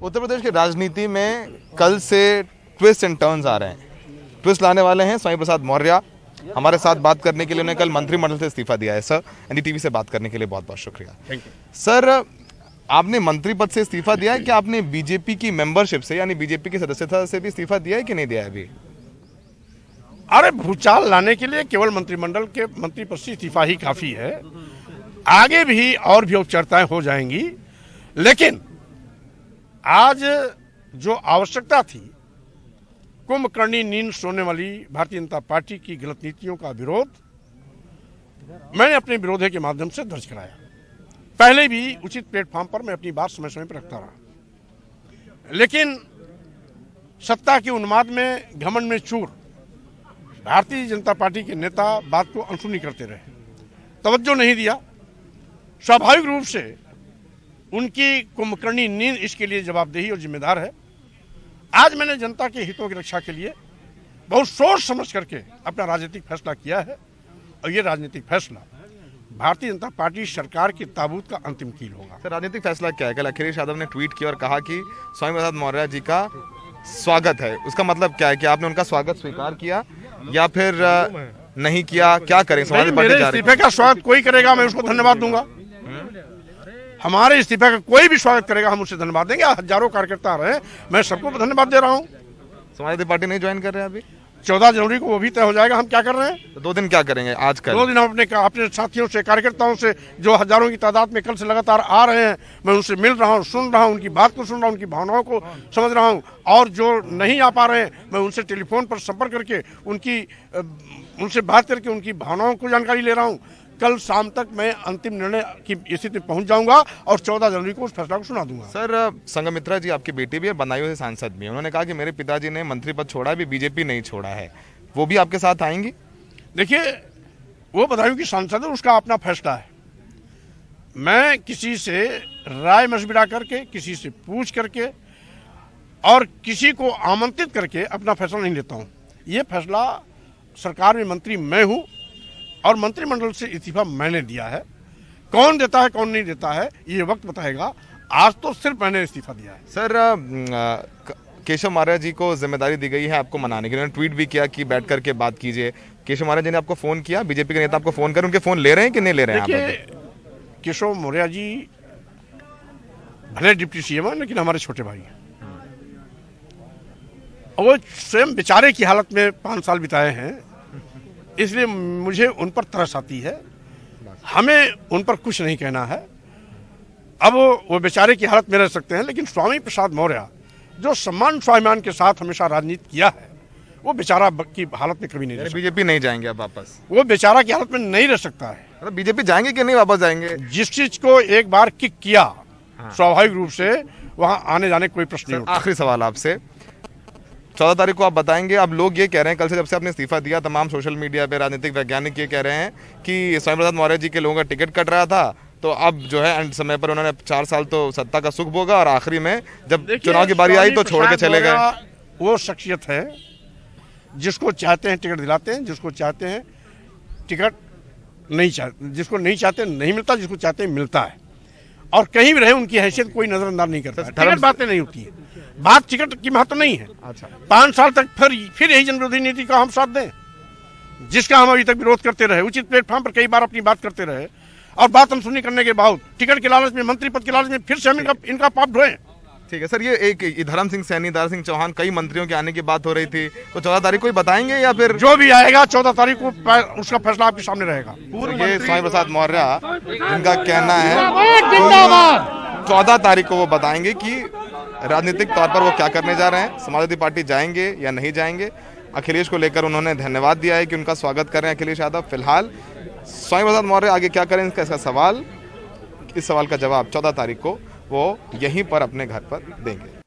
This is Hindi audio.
उत्तर प्रदेश की राजनीति में कल से ट्विस्ट एंड टर्न्स आ रहे हैं। ट्विस्ट लाने वाले हैं स्वामी प्रसाद मौर्य। हमारे साथ बात करने के लिए उन्होंने कल मंत्रिमंडल से इस्तीफा दिया है। सर, एनडीटीवी से बात करने के लिए बहुत बहुत शुक्रिया। Thank you. सर, आपने मंत्री पद से इस्तीफा दिया है कि आपने बीजेपी की मेंबरशिप से यानी बीजेपी की सदस्यता से भी इस्तीफा दिया है कि नहीं दिया है अभी? अरे भूचाल लाने के लिए केवल मंत्रिमंडल के मंत्री पद से इस्तीफा ही काफी है। आगे भी और भी औपचारिकताएं हो जाएंगी, लेकिन आज जो आवश्यकता थी, कुंभकर्णी नींद सोने वाली भारतीय जनता पार्टी की गलत नीतियों का विरोध मैंने अपने विरोध के माध्यम से दर्ज कराया। पहले भी उचित प्लेटफॉर्म पर मैं अपनी बात समय समय पर रखता रहा, लेकिन सत्ता के उन्माद में, घमंड में चूर भारतीय जनता पार्टी के नेता बात को अनसुनी करते रहे, तवज्जो नहीं दिया। स्वाभाविक रूप से उनकी कुंभकर्णी नींद इसके लिए जवाबदेही और जिम्मेदार है। आज मैंने जनता के हितों की रक्षा के लिए बहुत सोच समझ करके अपना राजनीतिक फैसला किया है, और ये राजनीतिक फैसला भारतीय जनता पार्टी सरकार की ताबूत का अंतिम कील होगा। सर, राजनीतिक फैसला क्या है? कल अखिलेश यादव ने ट्वीट किया और कहा कि स्वामी प्रसाद मौर्य जी का स्वागत है। उसका मतलब क्या है कि आपने उनका स्वागत स्वीकार किया या फिर नहीं किया? क्या करें? मेरे इस्तीफे का स्वागत कोई करेगा, मैं उसको धन्यवाद दूंगा। हमारे इस्तीफे का कोई भी स्वागत करेगा, हम उससे धन्यवाद देंगे। हजारों कार्यकर्ता रहे, मैं सबको धन्यवाद दे रहा हूँ। समाजवादी पार्टी नहीं ज्वाइन कर रहे हैं अभी? 14 जनवरी को वो भी तय हो जाएगा। हम क्या कर रहे हैं? तो 2 दिन क्या करेंगे? आज कल 2 दिन हम अपने साथियों से, कार्यकर्ताओं से, जो हजारों की तादाद में कल से लगातार आ रहे हैं, मैं उनसे मिल रहा हूँ, सुन रहा हूँ, उनकी बात को सुन रहा हूँ, उनकी भावनाओं को समझ रहा हूँ। और जो नहीं आ पा रहे हैं, मैं उनसे टेलीफोन पर संपर्क करके उनसे बात करके उनकी भावनाओं को जानकारी ले रहा हूँ। कल शाम तक मैं अंतिम निर्णय की स्थिति में पहुंच जाऊंगा और 14 जनवरी को उस फैसला को सुना दूंगा। सर, संघमित्रा जी आपकी बेटी भी है, बदायूं से सांसद भी है। उन्होंने कहा कि मेरे पिताजी ने मंत्री पद छोड़ा, भी बीजेपी नहीं छोड़ा है। वो भी आपके साथ आएंगी? देखिए, वो बदायूं की सांसद है, उसका अपना फैसला है। मैं किसी से राय मशविरा करके, किसी से पूछ करके और किसी को आमंत्रित करके अपना फैसला नहीं लेता हूँ। ये फैसला सरकार में मंत्री मैं हूँ और मंत्रिमंडल से इस्तीफा मैंने दिया है। कौन देता है, कौन नहीं देता है, ये वक्त बताएगा। आज तो सिर्फ मैंने इस्तीफा दिया है। सर, केशव मौर्य जी को जिम्मेदारी दी गई है आपको मनाने की। उन्होंने ट्वीट भी किया कि बैठ करके बात कीजिए। केशव मौर्य जी ने आपको फोन किया? बीजेपी के नेता आपको फोन कर, उनके फोन ले रहे हैं कि नहीं ले रहे हैं? देखिए, केशव मौर्य जी भले डिप्टी सीएम है, लेकिन हमारे छोटे भाई हैं। वो स्वयं बेचारे की हालत में 5 साल बिताए हैं, इसलिए मुझे उन पर तरस आती है। हमें उन पर कुछ नहीं कहना है। अब वो बेचारे की हालत में रह सकते हैं, लेकिन स्वामी प्रसाद मौर्य जो सम्मान स्वाभिमान के साथ हमेशा राजनीति किया है, वो बेचारा की हालत में कभी नहीं रह सकता। बीजेपी नहीं जाएंगे अब वापस? वो बेचारा की हालत में नहीं रह सकता है। मतलब बीजेपी जाएंगे कि नहीं वापस जाएंगे? जिस चीज को एक बार किक किया, स्वाभाविक रूप से वहां आने जाने कोई प्रश्न नहीं। आखिरी सवाल आपसे, 14 तारीख को आप बताएंगे। अब लोग ये कह रहे हैं, कल से जब से आपने इस्तीफा दिया, तमाम सोशल मीडिया पे राजनीतिक वैज्ञानिक ये कह रहे हैं कि स्वामी प्रसाद मौर्य जी के लोगों का टिकट कट रहा था, तो अब जो है अंत समय पर उन्होंने 4 साल तो सत्ता का सुख भोगा और आखिरी में जब चुनाव की बारी आई तो छोड़ के चले गए। वो शख्सियत है, जिसको चाहते हैं टिकट दिलाते हैं, जिसको चाहते हैं टिकट नहीं चाहते, जिसको नहीं चाहते नहीं मिलता, जिसको चाहते हैं मिलता है। और कहीं भी रहे उनकी हैसियत कोई नजरअंदाज नहीं करता। टिकट बातें नहीं होती है, बात टिकट की महत्व नहीं है। अच्छा, 5 साल तक फिर यही जन विरोधी नीति का हम साथ दें, जिसका हम अभी तक विरोध करते रहे, उचित प्लेटफॉर्म पर कई बार अपनी बात करते रहे, और बात अनसुनी करने के बाद टिकट के लालच में, मंत्री पद के लालच में फिर से हम इनका पाप ढोएं। ठीक है सर। ये एक धर्म सिंह सैनी, दारा सिंह चौहान, कई मंत्रियों के आने की बात हो रही थी, तो 14 तारीख को ही बताएंगे या फिर? जो भी आएगा 14 तारीख को उसका फैसला आपके सामने रहेगा। ये स्वामी प्रसाद मौर्य जिनका कहना है 14 तारीख को वो बताएंगे कि राजनीतिक तौर पर वो क्या करने जा रहे हैं, समाजवादी पार्टी जाएंगे या नहीं जाएंगे। अखिलेश को लेकर उन्होंने धन्यवाद दिया है कि उनका स्वागत कर रहे हैं अखिलेश यादव। फिलहाल स्वामी प्रसाद मौर्य आगे क्या करें, इसका सवाल, इस सवाल का जवाब 14 तारीख को वो यहीं पर अपने घर पर देंगे।